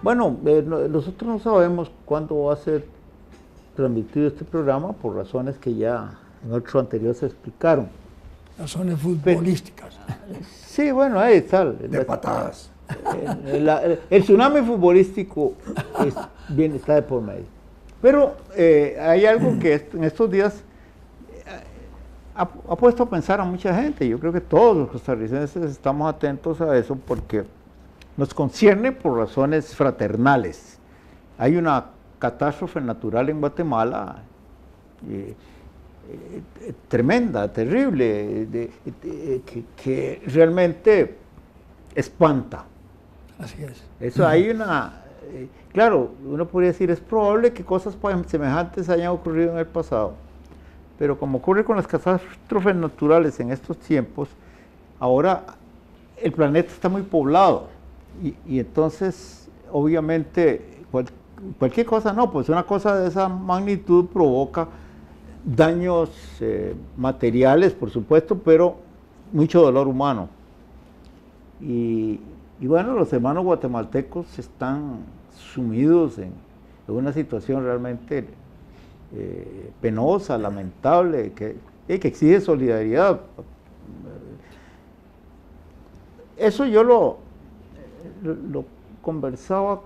Bueno, nosotros no sabemos cuándo va a ser transmitido este programa por razones que ya en otro anterior se explicaron. Razones futbolísticas. Sí, bueno, ahí está. De patadas. El tsunami futbolístico está de por medio. Pero hay algo que en estos días ha puesto a pensar a mucha gente. Yo creo que todos los costarricenses estamos atentos a eso porque nos concierne por razones fraternales. Hay una catástrofe natural en Guatemala tremenda, terrible, que realmente espanta. Así es. Eso hay una... claro, uno podría decir, es probable que cosas semejantes hayan ocurrido en el pasado, pero como ocurre con las catástrofes naturales en estos tiempos, ahora el planeta está muy poblado y entonces, obviamente, cualquier cosa no, pues una cosa de esa magnitud provoca daños materiales, por supuesto, pero mucho dolor humano. Y bueno, los hermanos guatemaltecos están sumidos en una situación realmente penosa, lamentable, que exige solidaridad. Eso yo lo conversaba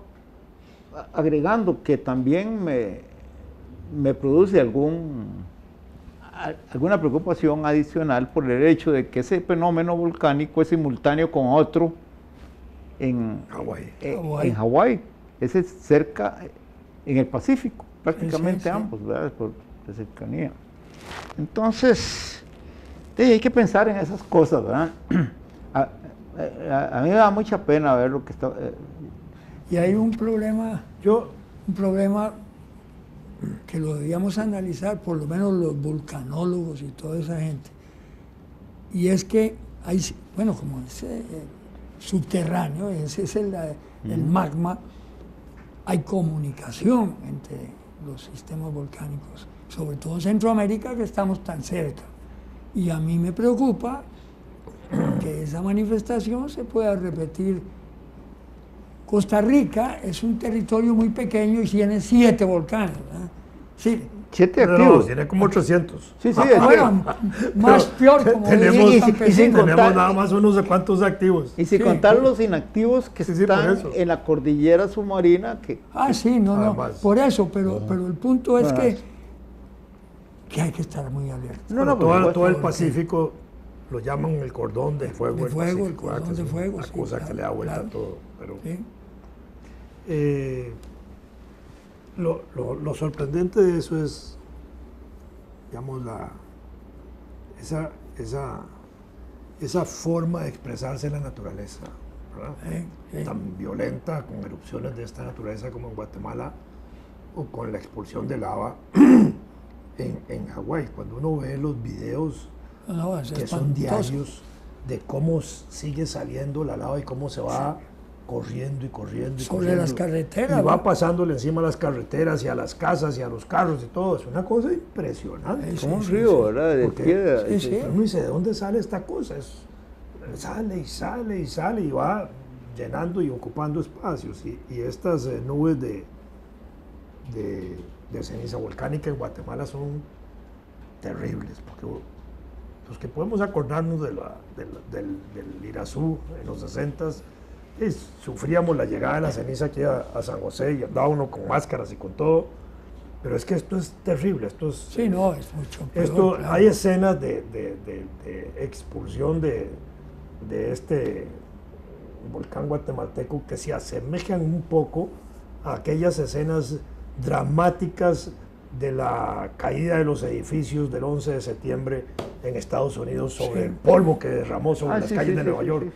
agregando que también me produce alguna preocupación adicional por el hecho de que ese fenómeno volcánico es simultáneo con otro en Hawái. Ese es cerca, en el Pacífico, prácticamente sí. Ambos, ¿verdad? Por la cercanía. Entonces, hay que pensar en esas cosas, ¿verdad? A mí me da mucha pena ver lo que está... Y hay un problema, que lo debíamos analizar, por lo menos los vulcanólogos y toda esa gente, y es que hay, bueno, como es subterráneo, ese es el magma, hay comunicación entre los sistemas volcánicos, sobre todo en Centroamérica, que estamos tan cerca. Y a mí me preocupa que esa manifestación se pueda repetir. Costa Rica es un territorio muy pequeño y tiene 7 volcanes, ¿verdad? Sí. 7 activos. No, tiene como 800. Sí, sí. Bueno, más peor, como tenemos, tenemos nada más unos de cuantos activos. Y sin contar los inactivos que están en la cordillera submarina. Sí, no. Por eso, pero el punto es que hay que estar muy alerta. Todo el Pacífico lo llaman el cordón de fuego. El cordón de fuego. Una cosa que le da vuelta a todo. Pero, lo sorprendente de eso es, digamos, esa forma de expresarse en la naturaleza, ¿verdad? Tan violenta, con erupciones de esta naturaleza como en Guatemala, o con la expulsión de lava en Hawái. Cuando uno ve los videos que son diarios de cómo sigue saliendo la lava y cómo se va corriendo y corriendo sobre las carreteras, y va pasándole encima a las carreteras y a las casas y a los carros y todo. Es una cosa impresionante. Es como un río, ¿verdad? De piedra. Uno dice, ¿de dónde sale esta cosa? Sale y va llenando y ocupando espacios. Y estas nubes de ceniza volcánica en Guatemala son terribles, porque los que podemos acordarnos del Irazú en los 60s, sufríamos la llegada de la ceniza aquí a San José y andaba uno con máscaras y con todo, pero es que esto es terrible, esto es... Sí, no, es mucho peor, Hay escenas de expulsión de este volcán guatemalteco que se asemejan un poco a aquellas escenas dramáticas de la caída de los edificios del 11 de septiembre en Estados Unidos sobre el polvo que derramó sobre las calles de Nueva York.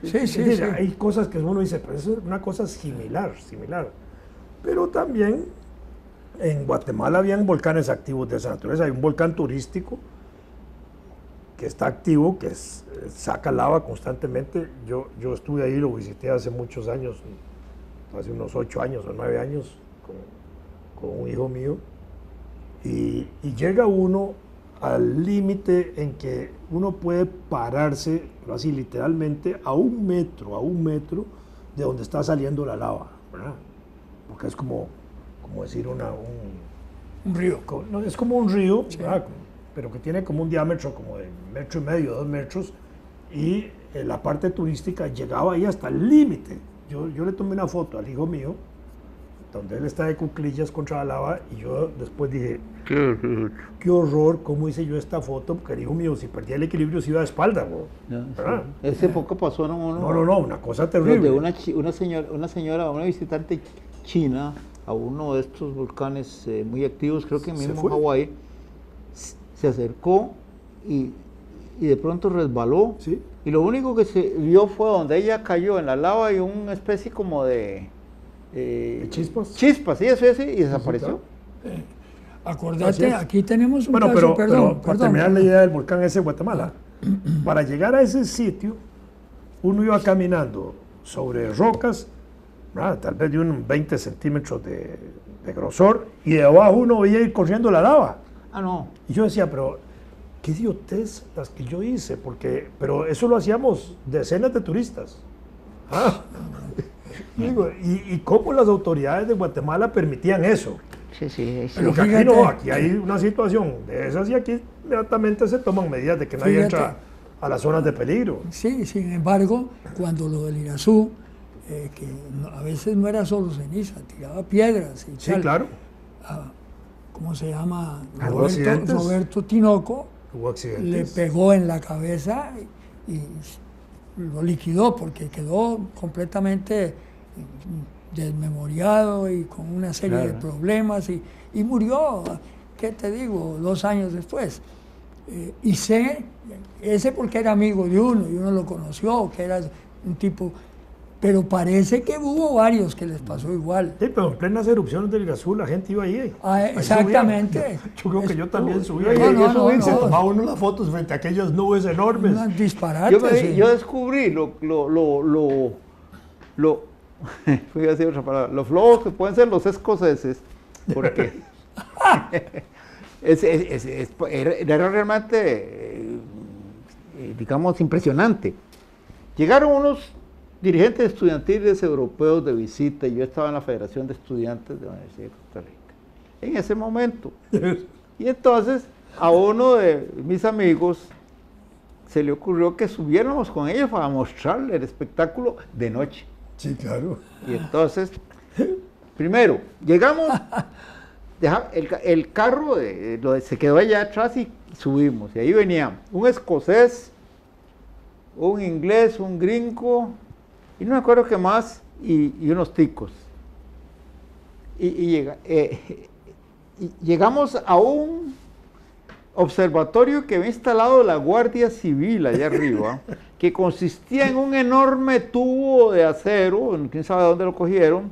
Hay cosas que uno dice, pero eso es una cosa similar. Pero también en Guatemala habían volcanes activos de esa naturaleza. Hay un volcán turístico que está activo, que saca lava constantemente. Yo estuve ahí, lo visité hace muchos años, hace unos 8 años o 9 años, con un hijo mío. Y llega uno al límite en que uno puede pararse, así literalmente, a un metro de donde está saliendo la lava, ¿verdad? porque es como decir Un río. no, es como un río, Sí. ¿verdad? Pero que tiene como un diámetro como de 1,5 metros, 2 metros, y la parte turística llegaba ahí hasta el límite. Yo le tomé una foto al hijo mío, donde él está de cuclillas contra la lava, y yo después dije, qué horror, ¿cómo hice yo esta foto? Porque el hijo mío, si perdía el equilibrio, se iba de espalda, bro. ¿Verdad? Ese poco pasó, No, una cosa Los terrible. de una señora, una visitante china a uno de estos volcanes muy activos, creo que Se mismo en fue. Hawái, se acercó y de pronto resbaló. Sí. Y lo único que se vio fue donde ella cayó en la lava y una especie como de... ¿De chispas? Chispas, sí, eso, y desapareció. claro. Acordate, Así es. aquí tenemos un Bueno, caso, pero para terminar la idea del volcán ese de Guatemala, para llegar a ese sitio, uno iba caminando sobre rocas, ¿verdad? Tal vez de unos 20 centímetros de grosor, y de abajo uno veía ir corriendo la lava. Ah, no. Y yo decía, pero qué idiotez las que yo hice, pero eso lo hacíamos decenas de turistas. Ah. Digo, ¿y cómo las autoridades de Guatemala permitían eso? Sí, sí, sí. Pero Porque aquí fíjate- no, aquí hay una situación de esas y aquí inmediatamente se toman medidas de que nadie Fíjate. entra a las zonas de peligro. Sí, sin embargo, cuando lo del Irazú, que a veces no era solo ceniza, tiraba piedras y Sí, tal. claro. ¿Cómo se llama? ¿Hubo accidentes? Roberto Tinoco Hubo accidentes. le pegó en la cabeza y lo liquidó porque quedó completamente desmemoriado y con una serie de Claro. problemas y murió, ¿qué te digo?, 2 años después. Y sé, ese porque era amigo de uno y uno lo conoció, que era un tipo, pero parece que hubo varios que les pasó igual. Sí, pero en plenas erupciones del Irazú la gente iba ahí. Ah, Ahí exactamente. subía. Yo creo que yo también subí. No, ahí. no, Yo no, subí, se no. tomaba uno las fotos frente a aquellas nubes enormes. Unos disparates. sí. Yo descubrí voy a decir otra palabra, los flojos que pueden ser los escoceses, porque era realmente, digamos, impresionante. Llegaron unos dirigentes estudiantiles europeos de visita y yo estaba en la Federación de Estudiantes de la Universidad de Costa Rica en ese momento. Y entonces a uno de mis amigos se le ocurrió que subiéramos con ellos para mostrarle el espectáculo de noche. Sí, claro. Y entonces, primero, llegamos, el carro se quedó allá atrás y subimos. Y ahí venía un escocés, un inglés, un gringo, y no me acuerdo qué más, y unos ticos. Y llegamos a un observatorio que había instalado la Guardia Civil allá arriba, que consistía en un enorme tubo de acero, quién sabe dónde lo cogieron,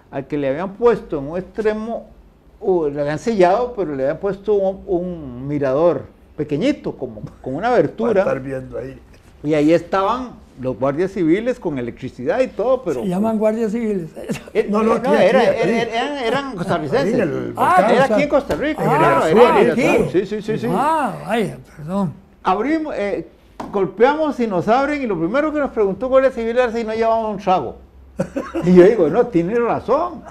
al que le habían puesto en un extremo, le habían sellado, pero le habían puesto un mirador pequeñito, como con una Para abertura, estar viendo ahí. y ahí estaban los guardias civiles con electricidad y todo, pero... Se llaman guardias civiles. No, aquí, eran costarricenses. Ahí en el Ah, volcán. Era aquí en Costa Rica. Ah, era aquí. claro. Sí. Ah, vaya, perdón. Abrimos, golpeamos y nos abren y lo primero que nos preguntó Guardia Civil era si no llevábamos un trago. Y yo digo, no, tiene razón.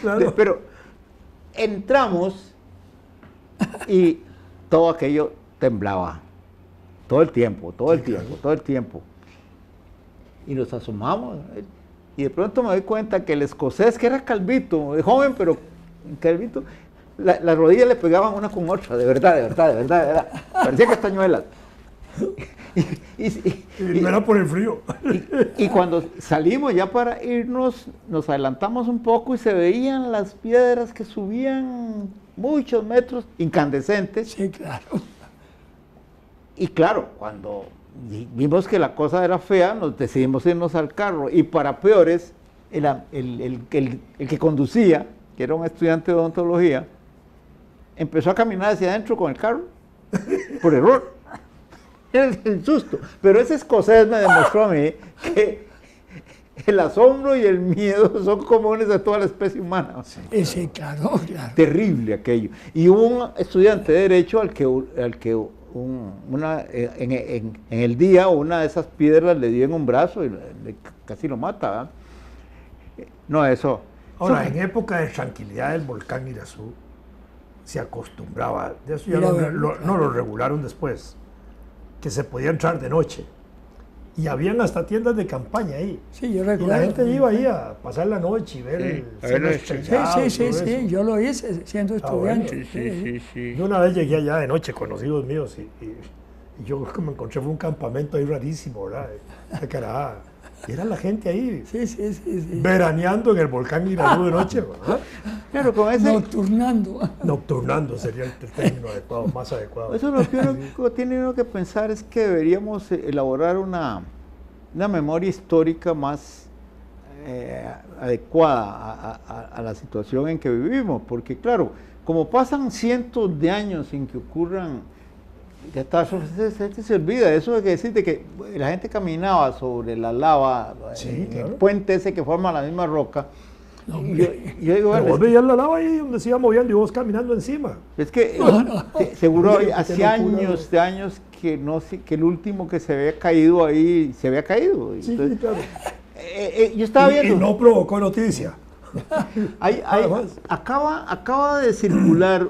Claro. Pero entramos y todo aquello temblaba. Todo el tiempo. Y nos asomamos. Y de pronto me doy cuenta que el escocés, que era calvito, joven, pero calvito, las rodillas le pegaban una con otra, de verdad. Parecía castañuelas. Y no era por el frío. Y cuando salimos ya para irnos, nos adelantamos un poco y se veían las piedras que subían muchos metros, incandescentes. Sí, claro. Y claro, cuando vimos que la cosa era fea, nos decidimos irnos al carro. Y para peores, el que conducía, que era un estudiante de odontología, empezó a caminar hacia adentro con el carro, por error. Era el susto. Pero ese escocés me demostró a mí que el asombro y el miedo son comunes a toda la especie humana. Ese, claro. Terrible aquello. Y hubo un estudiante de Derecho al que en el día una de esas piedras le dio en un brazo y casi lo mata, ¿verdad? No, eso. Ahora, eso- en época de tranquilidad del volcán Irazú, se acostumbraba, de eso ya Mira, no lo regularon después, que se podía entrar de noche. Y habían hasta tiendas de campaña ahí. Sí, yo Y recuerdo. la gente iba ahí a pasar la noche y ver Sí, el a ver cielo el- estrellado. Sí, sí, todo sí, eso. yo lo hice siendo bueno. estudiante. Sí, sí, sí. Yo una vez llegué allá de noche con los hijos míos y yo lo que me encontré fue un campamento ahí rarísimo, ¿verdad? De Carajá. Y era la gente ahí, Sí, sí, sí, sí. veraneando en el volcán Irazú de noche, ¿verdad? Claro, con ese, Nocturnando. Nocturnando sería el término adecuado, más adecuado. eso lo que uno tiene uno que pensar es que deberíamos elaborar una memoria histórica más adecuada a la situación en que vivimos, porque claro, como pasan cientos de años sin que ocurran catástrofes, se olvida eso de que decir de que la gente caminaba sobre la lava, Sí, en claro. el puente ese que forma la misma roca. No, Y yo digo, Pero bueno, vos veías la lava ahí donde se iba moviendo y vos caminando encima. es que seguro Qué hace locura, años de años que no sé, que el último que se había caído ahí se había caído. Sí, Entonces, claro. yo estaba Y viendo. no provocó noticia. Además. Acaba de circular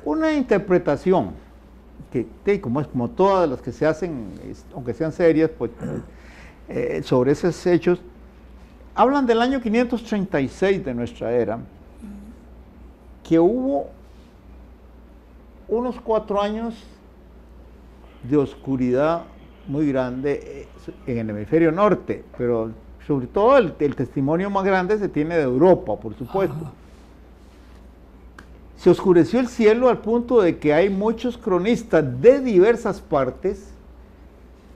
una interpretación que como todas las que se hacen, aunque sean serias, pues sobre esos hechos. Hablan del año 536 de nuestra era, que hubo unos 4 años de oscuridad muy grande en el hemisferio norte, pero sobre todo el testimonio más grande se tiene de Europa, por supuesto. Ajá. Se oscureció el cielo al punto de que hay muchos cronistas de diversas partes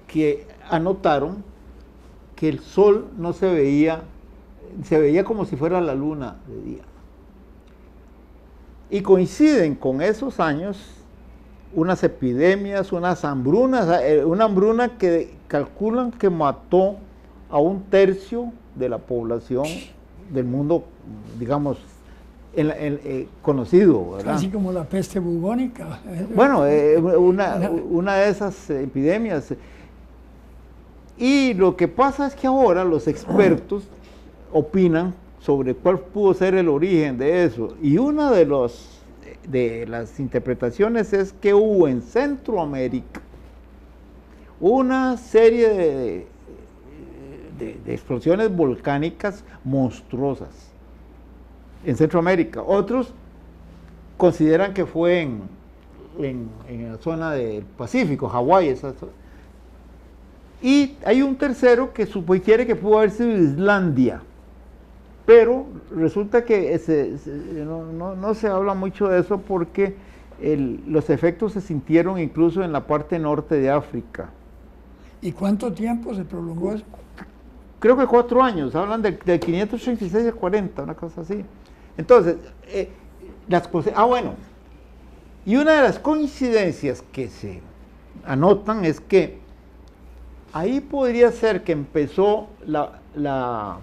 que anotaron que el sol no se veía como si fuera la luna de día. Y coinciden con esos años unas epidemias, unas hambrunas, una hambruna que calculan que mató a 1/3 de la población del mundo, digamos, conocido, ¿verdad? Así como la peste bubónica. Bueno, una de esas epidemias. Y lo que pasa es que ahora los expertos opinan sobre cuál pudo ser el origen de eso. Y una de las interpretaciones es que hubo en Centroamérica una serie de explosiones volcánicas monstruosas en Centroamérica. Otros consideran que fue en la zona del Pacífico, Hawái, esa zona. Y hay un tercero que sugiere que pudo haber sido Islandia, pero resulta que no se habla mucho de eso porque los efectos se sintieron incluso en la parte norte de África. ¿Y cuánto tiempo se prolongó eso? Creo que 4 años, hablan de 536 a 40, una cosa así. Entonces, bueno, y una de las coincidencias que se anotan es que ahí podría ser que empezó la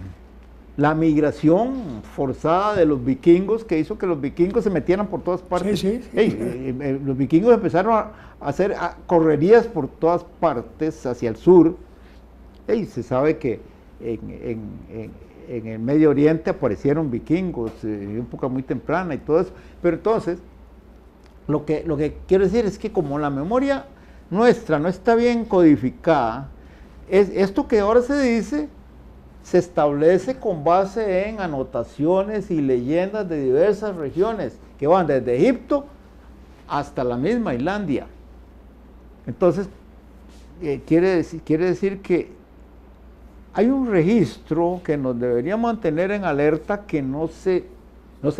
migración forzada de los vikingos, que hizo que los vikingos se metieran por todas partes. Sí, sí. Los vikingos empezaron a hacer correrías por todas partes hacia el sur. Se sabe que en el Medio Oriente aparecieron vikingos en época muy temprana y todo eso. Pero entonces, lo que quiero decir es que como la memoria nuestra no está bien codificada, esto que ahora se dice se establece con base en anotaciones y leyendas de diversas regiones que van desde Egipto hasta la misma Islandia. Entonces, quiere decir que hay un registro que nos debería mantener en alerta que no se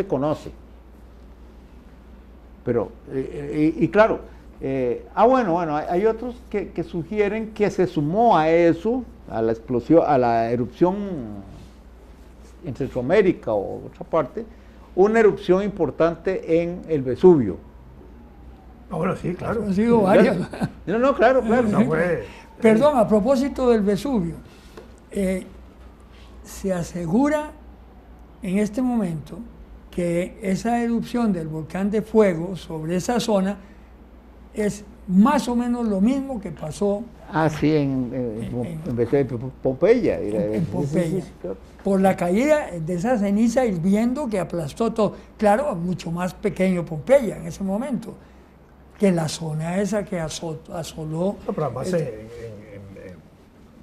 conoce. Pero, y claro, bueno, hay otros que sugieren que se sumó a eso, a la explosión, a la erupción en Centroamérica o otra parte, una erupción importante en el Vesubio. Bueno, sí, claro. Han sido varias. No, claro. No fue. Perdón, a propósito del Vesubio, se asegura en este momento que esa erupción del volcán de fuego sobre esa zona es más o menos lo mismo que pasó Sí, en Pompeya. en Pompeya. Sí, sí, claro. Por la caída de esa ceniza hirviendo que aplastó todo. Claro, mucho más pequeño Pompeya en ese momento, que la zona esa que asoló. No, pero además en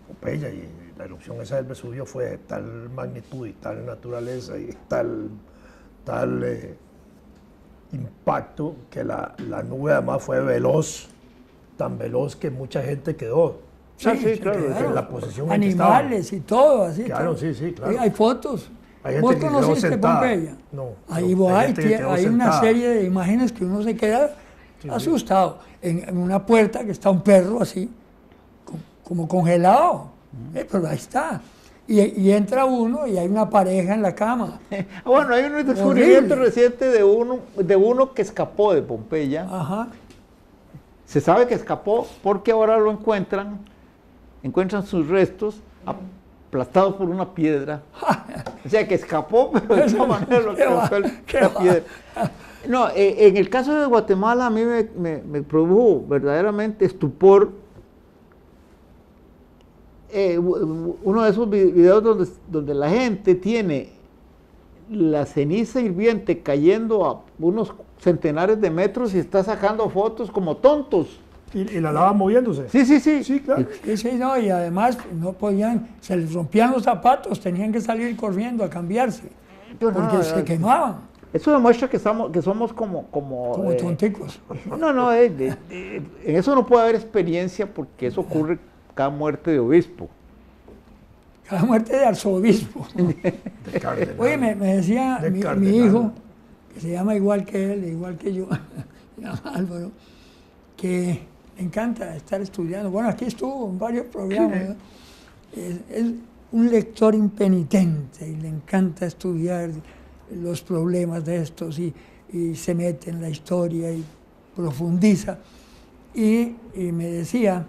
Pompeya y la erupción esa del Vesubio fue de tal magnitud y tal naturaleza y tal impacto que la nube además fue veloz, tan veloz que mucha gente quedó. Sí, se claro, quedaron. en la posición en que estaban. Animales y todo, así. Claro, todo. sí, claro. Hay fotos. Hay gente ¿Vos que quedó conociste sentada. Pompeya? No, Ahí no, hay hay, gente que quedó hay una sentada. serie de imágenes que uno se queda asustado. En una puerta que está un perro así, como congelado. Pero ahí está. Y entra uno y hay una pareja en la cama. Bueno, hay un descubrimiento reciente de uno que escapó de Pompeya. Ajá. Se sabe que escapó porque ahora lo encuentran sus restos aplastados por una piedra. O sea, que escapó, pero de esa manera lo alcanzó la piedra. No, en el caso de Guatemala a mí me produjo verdaderamente estupor uno de esos videos donde la gente tiene la ceniza hirviente cayendo a unos centenares de metros y está sacando fotos como tontos. Y la lava moviéndose. Sí. Sí, claro. Sí, no, y además no podían, se les rompían los zapatos, tenían que salir corriendo a cambiarse, porque se quemaban. Eso demuestra que somos como tonticos. No, en eso no puede haber experiencia porque eso ocurre cada muerte de obispo. Cada muerte de arzobispo. De cardenal. Oye, me decía De mi cardenal. hijo, que se llama igual que él, igual que yo, se llama Álvaro, que le encanta estar estudiando. Bueno, aquí estuvo en varios programas, ¿no? Es un lector impenitente y le encanta estudiar los problemas de estos y se mete en la historia y profundiza. Y me decía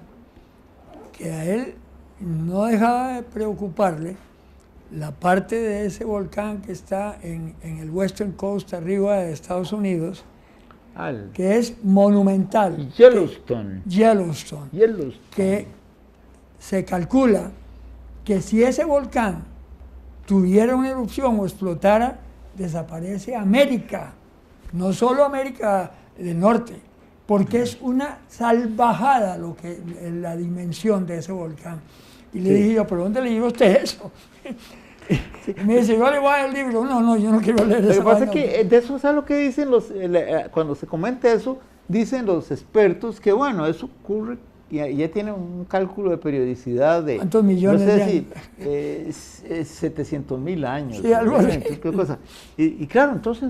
que a él no dejaba de preocuparle la parte de ese volcán que está en el Western Coast, arriba de Estados Unidos, que es monumental. Yellowstone. Que se calcula que si ese volcán tuviera una erupción o explotara, desaparece América, no solo América del Norte, porque es una salvajada la dimensión de ese volcán. Y le dije yo, ¿pero dónde leyó usted eso? Y me dice, yo le voy a dar el libro. No, yo no quiero leer eso. Lo que pasa es que de eso, ¿sabes lo que dicen cuando se comenta eso? Dicen los expertos que, bueno, eso ocurre y ya tiene un cálculo de periodicidad de... ¿Cuántos millones de años? 700,000 años. Sí, algo así. ¿Qué cosa? Y claro, entonces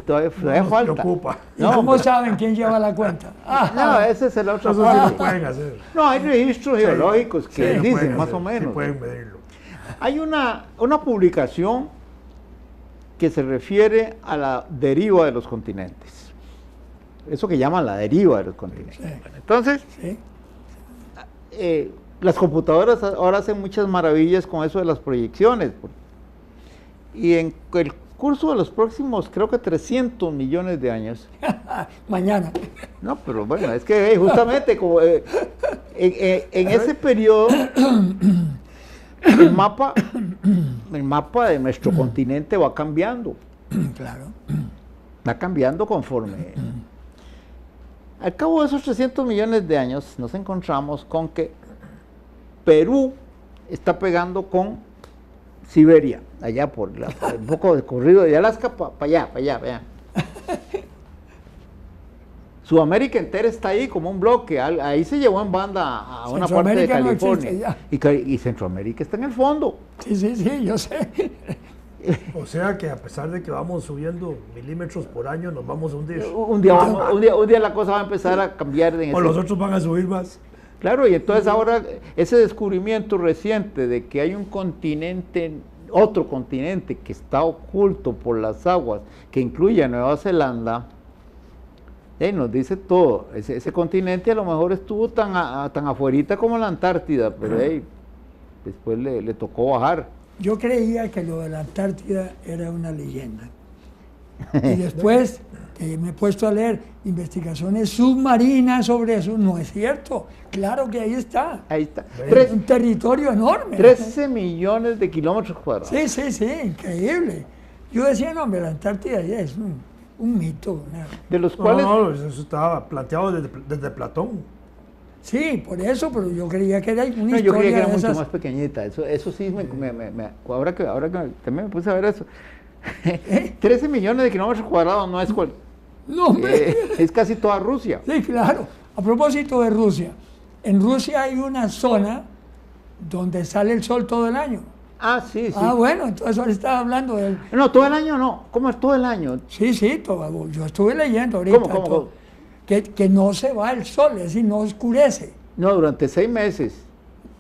todavía falta. Preocupa. ¿Y cómo saben quién lleva la cuenta? No, ese es el otro. Eso sí lo pueden hacer. No, hay registros geológicos que Sí, lo dicen pueden más hacer, o menos. Sí pueden medirlo. Hay una publicación que se refiere a la deriva de los continentes. Eso que llaman la deriva de los continentes. Sí. Entonces, Sí. Las computadoras ahora hacen muchas maravillas con eso de las proyecciones. Y en el curso de los próximos, creo que 300 millones de años. Mañana. No, pero bueno, es que justamente como en ese periodo el mapa de nuestro continente va cambiando. Claro. Va cambiando conforme. Al cabo de esos 300 millones de años nos encontramos con que Perú está pegando con Siberia, allá por un poco de corrido de Alaska para allá. Sudamérica entera está ahí como un bloque, ahí se llevó en banda a una parte de California. Y Centroamérica está en el fondo. Sí, yo sé. O sea que a pesar de que vamos subiendo milímetros por año, nos vamos a hundir. Un día la cosa va a empezar a cambiar. O los otros van a subir más. Claro, y entonces ahora ese descubrimiento reciente de que hay un continente, otro continente que está oculto por las aguas, que incluye a Nueva Zelanda, nos dice todo. Ese continente a lo mejor estuvo tan afuerita como la Antártida, pero después le tocó bajar. Yo creía que lo de la Antártida era una leyenda. Y después me he puesto a leer investigaciones submarinas sobre eso. No es cierto. Claro que ahí está. Ahí está. Un territorio enorme. 13 millones de kilómetros cuadrados. Sí, sí, sí, increíble. Yo decía, no, hombre, la Antártida ya es un mito. De los cuales... No, eso estaba planteado desde Platón. Sí, por eso, pero yo creía que era una No, historia yo creía que era de mucho esas. más pequeñita. Eso sí, ahora que también me puse a ver eso. 13 millones de kilómetros cuadrados no es No, hombre. es casi toda Rusia. Sí, claro. A propósito de Rusia, en Rusia hay una zona donde sale el sol todo el año. Ah, sí, sí. Ah, bueno, entonces ahora estaba hablando del... No, todo el año no. ¿Cómo es todo el año? Sí, sí, yo estuve leyendo ahorita. ¿Cómo? Que no se va el sol, es decir, no oscurece. No, durante 6 meses.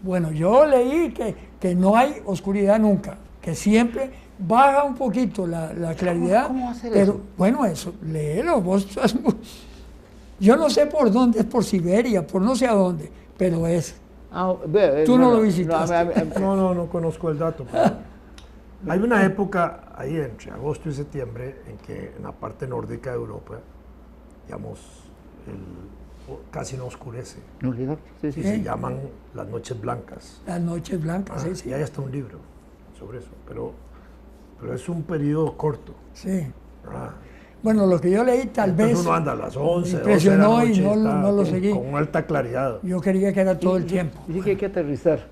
Bueno, yo leí que no hay oscuridad nunca, que siempre baja un poquito la claridad. ¿Cómo va a ser pero, eso? Bueno, eso, léelo. Yo no sé por dónde, es por Siberia, por no sé a dónde, pero es. Tú no lo visitaste. No conozco el dato. Pero hay una época ahí entre agosto y septiembre en que en la parte nórdica de Europa, digamos, casi no oscurece. No, sí, sí. Y se llaman las noches blancas. Las noches blancas, sí, sí. Y hay hasta un libro sobre eso, pero es un periodo corto. Sí. Ah. Bueno, lo que yo leí tal Entonces vez uno anda a las 11, me impresionó 12 de la noche, y no lo seguí. Con alta claridad. Yo creía que era todo el tiempo. Sí que hay que aterrizar.